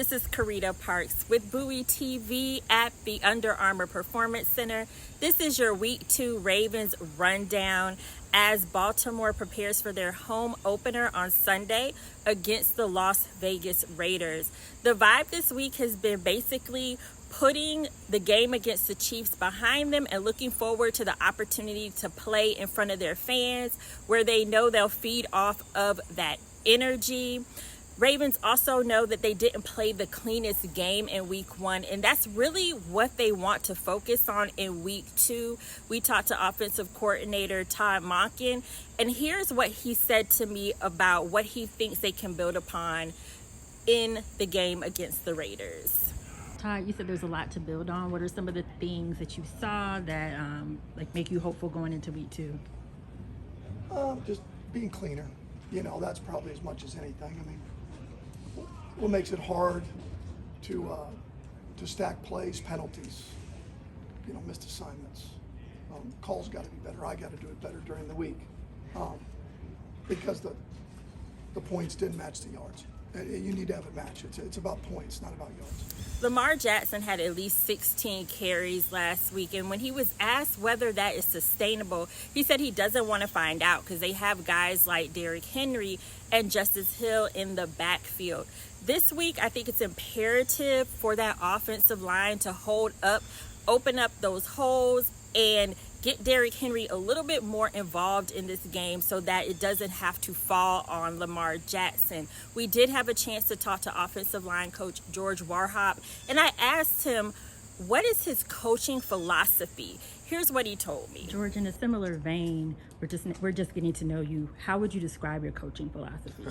This is Carita Parks with Bowie TV at the Under Armour Performance Center. This is your Week 2 Ravens rundown as Baltimore prepares for their home opener on Sunday against the Las Vegas Raiders. The vibe this week has been basically putting the game against the Chiefs behind them and looking forward to the opportunity to play in front of their fans where they know they'll feed off of that energy. Ravens also know that they didn't play the cleanest game in week 1, and that's really what they want to focus on in week 2. We talked to offensive coordinator Todd McShay, and here's what he said to me about what he thinks they can build upon in the game against the Raiders. Todd, you said there's a lot to build on. What are some of the things that you saw that make you hopeful going into week 2? Just being cleaner. That's probably as much as anything. What makes it hard to stack plays, penalties, missed assignments. Calls got to be better. I got to do it better during the week because the points didn't match the yards. You need to have a match. It's about points, not about yards. Lamar Jackson had at least 16 carries last week, and when he was asked whether that is sustainable, he said he doesn't want to find out because they have guys like Derrick Henry and Justice Hill in the backfield. This week, I think it's imperative for that offensive line to hold up, open up those holes, and get Derrick Henry a little bit more involved in this game so that it doesn't have to fall on Lamar Jackson. We did have a chance to talk to offensive line coach George Warhop, and I asked him, what is his coaching philosophy? Here's what he told me. George, in a similar vein, we're just getting to know you. How would you describe your coaching philosophy?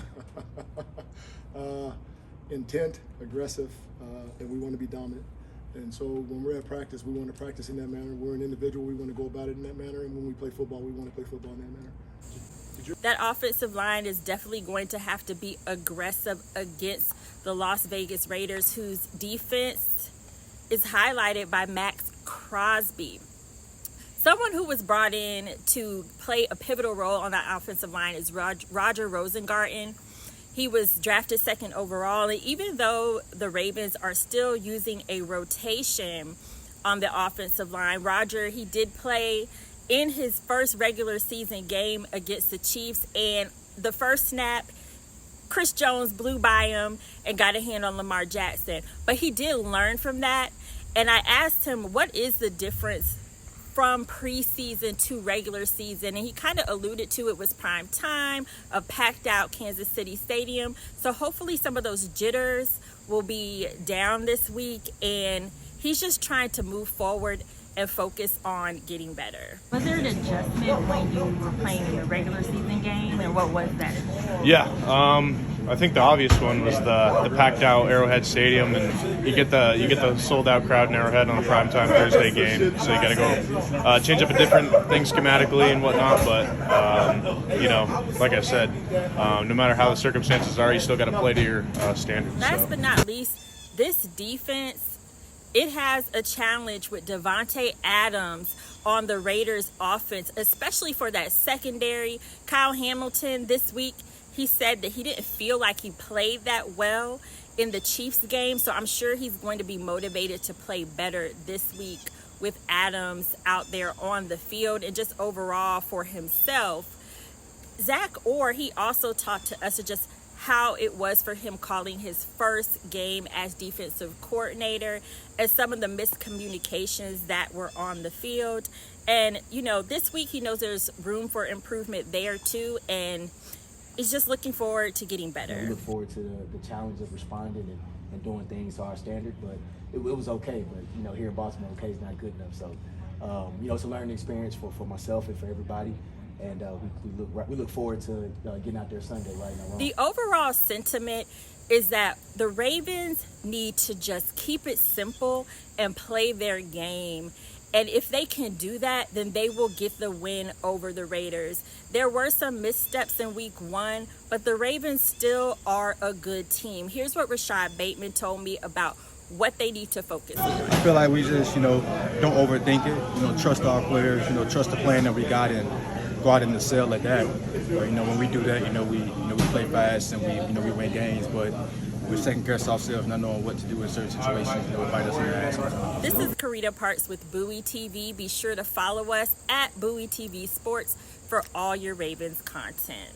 Intent, aggressive, and we want to be dominant. And so when we're at practice, we want to practice in that manner. We're an individual, we want to go about it in that manner. And when we play football, we want to play football in that manner. That offensive line is definitely going to have to be aggressive against the Las Vegas Raiders, whose defense is highlighted by Max Crosby. Someone who was brought in to play a pivotal role on that offensive line is Roger Rosengarten. He was drafted 2nd overall, and even though the Ravens are still using a rotation on the offensive line, Roger, he did play in his first regular season game against the Chiefs, and the first snap, Chris Jones blew by him and got a hand on Lamar Jackson. But he did learn from that, and I asked him, what is the difference from preseason to regular season? And he kind of alluded to it was prime time, a packed out Kansas City Stadium. So hopefully some of those jitters will be down this week, and he's just trying to move forward and focus on getting better. Was there an adjustment when you were playing in the regular season game, and what was that? Yeah, I think the obvious one was the packed out Arrowhead Stadium, and you get the sold out crowd in Arrowhead on a primetime Thursday game. So you got to go change up a different thing schematically and whatnot. But like I said, no matter how the circumstances are, you still got to play to your standards. Last but not least, this defense, it has a challenge with Devontae Adams on the Raiders offense, especially for that secondary. Kyle Hamilton this week, he said that he didn't feel like he played that well in the Chiefs game, so I'm sure he's going to be motivated to play better this week with Adams out there on the field and just overall for himself. Zach Orr, he also talked to us just how it was for him calling his first game as defensive coordinator and some of the miscommunications that were on the field. And, this week he knows there's room for improvement there too, and he's just looking forward to getting better. We look forward to the challenge of responding and doing things to our standard, but it was okay. But, here in Baltimore, okay is not good enough. So, it's a learning experience for myself and for everybody. And we look forward to getting out there Sunday, right now. The overall sentiment is that the Ravens need to just keep it simple and play their game. And if they can do that, then they will get the win over the Raiders. There were some missteps in week 1, but the Ravens still are a good team. Here's what Rashod Bateman told me about what they need to focus on. I feel like we just, don't overthink it. Trust our players, trust the plan that we got and go out in the cell like that. But, when we do that, we play fast and we win games. But we're second guessing ourselves, not knowing what to do in certain situations. It would bite us in the ass sometimes. This is Carita Parks with Bowie TV. Be sure to follow us at Bowie TV Sports for all your Ravens content.